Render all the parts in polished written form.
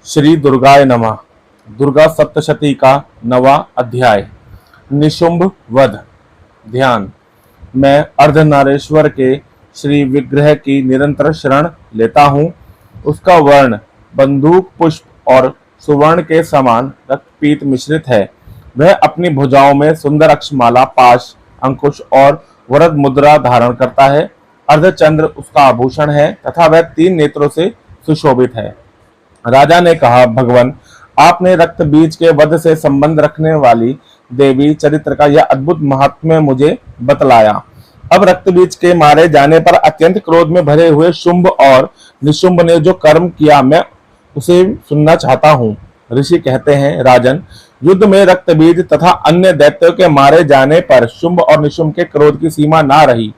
श्री दुर्गाय नमः। दुर्गा सप्तशती का नवा अध्याय, निशुंभ वध। ध्यान। मैं अर्धनारेश्वर के श्री विग्रह की निरंतर शरण लेता हूँ। उसका वर्ण बंदूक पुष्प और सुवर्ण के समान रक्तपीत मिश्रित है। वह अपनी भुजाओं में सुंदर अक्षमाला, पाश, अंकुश और वरद मुद्रा धारण करता है। अर्धचंद्र उसका आभूषण है तथा वह 3 नेत्रों से सुशोभित है। राजा ने कहा, भगवान, आपने रक्त बीज के वध से संबंध रखने वाली देवी चरित्र का यह अद्भुत महात्म्य मुझे बतलाया। अब रक्त बीज के मारे जाने पर अत्यंत क्रोध में भरे हुए शुंभ और निशुंभ ने जो कर्म किया, मैं उसे सुनना चाहता हूँ। ऋषि कहते हैं, राजन, युद्ध में रक्त बीज तथा अन्य दैत्यों के मारे जाने पर शुंभ और निशुंभ के क्रोध की सीमा ना रही।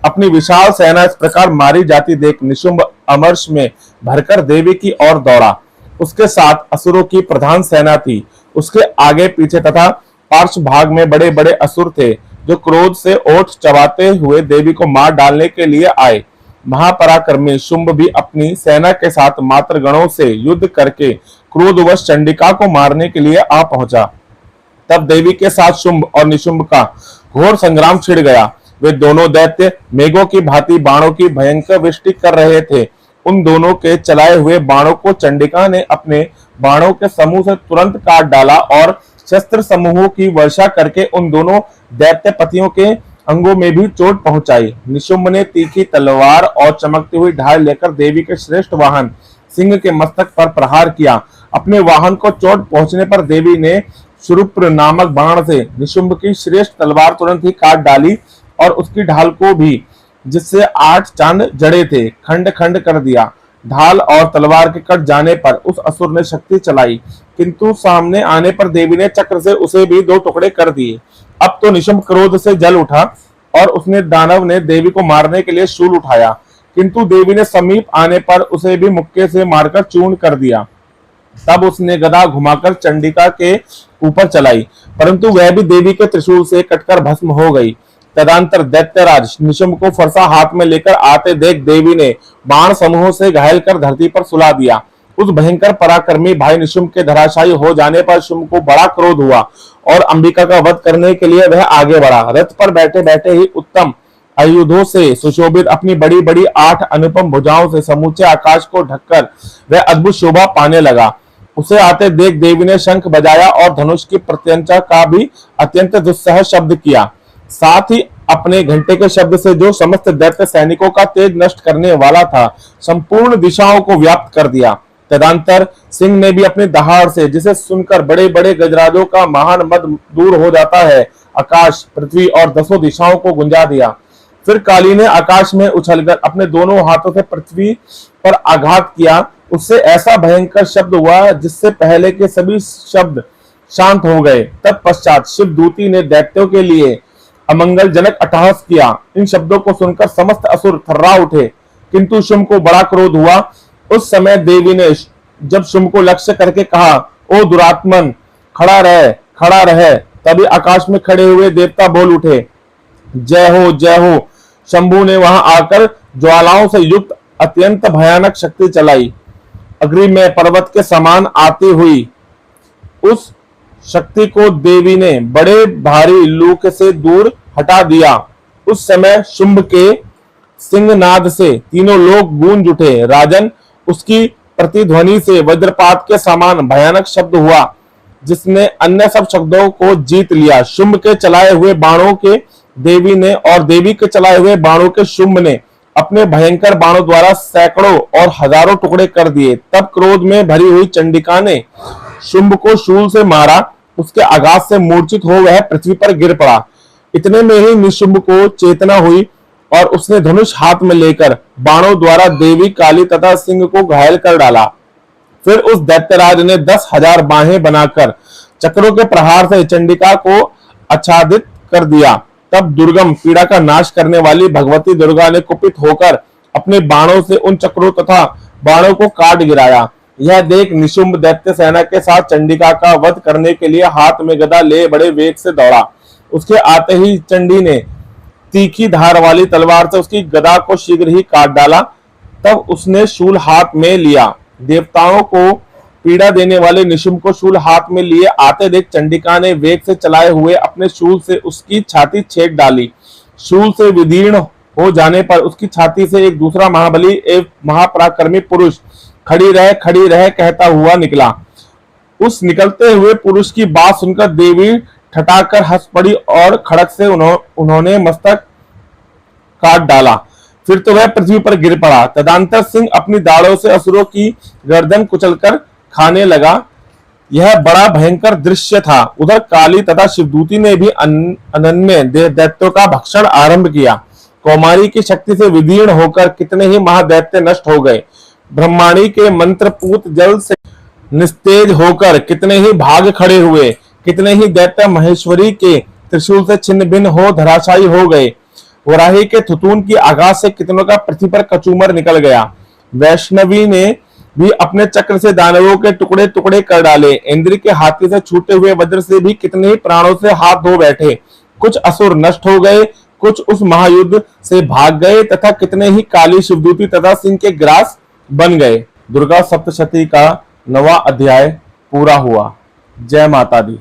अपनी विशाल सेना इस प्रकार मारी जाती देख निशुंभ अमर्ष में भरकर देवी की ओर दौड़ा। उसके साथ असुरों की प्रधान सेना थी। उसके आगे पीछे तथा पार्श्व भाग में बड़े बड़े असुर थे, जो क्रोध से ओठ चबाते हुए देवी को मार डालने के लिए आए। महापराक्रमी शुंभ भी अपनी सेना के साथ मात्र गणों से युद्ध करके क्रोधवश चंडिका को मारने के लिए आ पहुंचा। तब देवी के साथ शुंभ और निशुंभ का घोर संग्राम छिड़ गया। वे दोनों दैत्य मेघों की भांति बाणों की भयंकर वृष्टि कर रहे थे। उन दोनों के चलाए हुए बाणों को चंडिका ने अपने बाणों के समूह से तुरंत काट डाला और शस्त्र समूहों की वर्षा करके उन दोनों दैत्य पतियों के अंगों में भी चोट पहुंचाई। निशुंभ ने तीखी तलवार और चमकती हुई ढाल लेकर देवी के श्रेष्ठ वाहन सिंह के मस्तक पर प्रहार किया। अपने वाहन को चोट पहुंचने पर देवी ने शुरुप्र नामक बाण से निशुंभ की श्रेष्ठ तलवार तुरंत ही काट डाली और उसकी ढाल को भी, जिससे 8 चांद जड़े थे, खंड खंड कर दिया। ढाल और तलवार के कट जाने पर उस असुर ने शक्ति चलाई, किंतु सामने आने पर देवी ने चक्र से उसे भी 2 टुकड़े कर दिए। अब तो निशुंभ क्रोध से जल उठा और उसने दानव ने देवी को मारने के लिए शूल उठाया, किंतु देवी ने समीप आने पर उसे भी मुक्के से मारकर चूर्ण कर दिया। तब उसने गदा घुमाकर चंडिका के ऊपर चलाई, परंतु वह भी देवी के त्रिशूल से कटकर भस्म हो गई। तदंतर दैत्यराज निशुंभ को फरसा हाथ में लेकर आते देख देवी ने बाण समूहों से घायल कर धरती पर सुला दिया। उस भयंकर पराक्रमी भाई निशुंभ के धराशायी हो जाने पर शुंभ को बड़ा क्रोध हुआ और अंबिका का वध करने के लिए वह आगे बढ़ा। रथ पर बैठे बैठे ही उत्तम आयुधों से सुशोभित अपनी बड़ी बड़ी 8 अनुपम भुजाओं से समूचे आकाश को ढककर वह अद्भुत शोभा पाने लगा। उसे आते देख देवी ने शंख बजाया और धनुष की प्रत्यंचा का भी अत्यंत दुस्सह शब्द किया। साथ ही अपने घंटे के शब्द से, जो समस्त दैत्य सैनिकों का तेज नष्ट करने वाला था, संपूर्ण दिशाओं को व्याप्त कर दिया। तदंतर सिंह ने भी अपनी दहाड़ से, जिसे सुनकर बड़े बड़े गजराजों का महान मद दूर हो जाता है, आकाश, पृथ्वी और 10 दिशाओं को गुंजा दिया। फिर काली ने आकाश में उछलकर अपने दोनों हाथों से पृथ्वी पर आघात किया। उससे ऐसा भयंकर शब्द हुआ जिससे पहले के सभी शब्द शांत हो गए। तत्पश्चात शिवदूती ने दैत्यों के लिए अमंगलजनक अट्टहास किया। इन शब्दों को सुनकर समस्त असुर थर्रा उठे, किंतु शुंभ को बड़ा क्रोध हुआ। उस समय देवी ने जब शुंभ को लक्ष्य करके कहा, ओ दुरात्मन, खड़ा रह, खड़ा रह। तभी आकाश में खड़े हुए देवता बोल उठे, जय हो, जय हो। शंभु ने वहां आकर ज्वालाओं से युक्त अत्यंत भयानक शक्ति चलाई। अग्नि में पर्वत के समान आती हुई उस शक्ति को देवी ने बड़े भारी लूक से दूर हटा दिया। उस समय शुंभ के सिंहनाद से तीनों लोग गूंज उठे। राजन, उसकी प्रतिध्वनि से वज्रपात के समान भयानक शब्द हुआ, जिसने अन्य सब शब्दों को जीत लिया। शुंभ के चलाए हुए बाणों के देवी ने और देवी के चलाए हुए बाणों के शुंभ ने अपने भयंकर बाणों द्वारा सैकड़ों और हजारों टुकड़े कर दिए। तब क्रोध में भरी हुई चंडिका ने शुंभ को शूल से मारा। उसके आघात से मूर्छित हो वह पृथ्वी पर गिर पड़ा। इतने में ही निशुंभ को चेतना हुई और उसने धनुष हाथ में लेकर बाणों द्वारा देवी, काली तथा सिंह को घायल कर डाला। फिर उस दैत्यराज ने 10,000 बाहें बनाकर चक्रों के प्रहार से चंडिका को आच्छादित कर दिया। तब दुर्गम पीड़ा का नाश करने वाली भगवती दुर्गा ने कुपित होकर अपने बाणों से उन चक्रों तथा बाणों को काट गिराया। यह देख निशुंभ दैत्य सेना के साथ चंडिका का वध करने के लिए हाथ में गदा ले बड़े वेग से दौड़ा। उसके आते ही चंडी ने तीखी धार वाली तलवार से उसकी गदा को शीघ्र ही काट डाला। तब उसने शूल हाथ में लिया। देवताओं को पीड़ा देने वाले निशुंभ को शूल हाथ में लिए आते देख चंडिका ने वेग से चलाए हुए अपने शूल से उसकी छाती छेद डाली। शूल से विदीर्ण हो जाने पर उसकी छाती से एक दूसरा महाबली एवं महापराक्रमी पुरुष खड़ी रह कहता हुआ निकला। उस निकलते हुए पुरुष की बात सुनकर देवी ठठाकर हंस पड़ी और खड़क से उन्होंने मस्तक काट डाला। फिर तो वह पृथ्वी पर गिर पड़ा। तदंतर सिंह अपनी दाढ़ों से असुरों की गर्दन कुचलकर खाने लगा। यह बड़ा भयंकर दृश्य था। उधर काली तथा शिवदूती ने भी अनन्य दैत्यों का भक्षण आरंभ किया। कौमारी की शक्ति से विदीर्ण होकर कितने ही महादैत्य नष्ट हो गए। ब्रह्माणी के मंत्रपूत जल से निस्तेज होकर कितने ही भाग खड़े हुए। कितने ही दैत्य महेश्वरी के त्रिशूल से छिन्न भिन्न हो धराशायी हो गए। वराही के थुतून की आघात से कितनों का पृथ्वी पर कचूमर निकल गया। वैष्णवी ने भी अपने चक्र से दानवों के टुकड़े टुकड़े कर डाले। इंद्र के हाथी से छूटे हुए वज्र से भी कितने ही प्राणों से हाथ धो बैठे। कुछ असुर नष्ट हो गए, कुछ उस महायुद्ध से भाग गए तथा कितने ही काली शिवदूती तथा सिंह के ग्रास बन गए। दुर्गा सप्तशती का 9वां अध्याय पूरा हुआ। जय माता दी।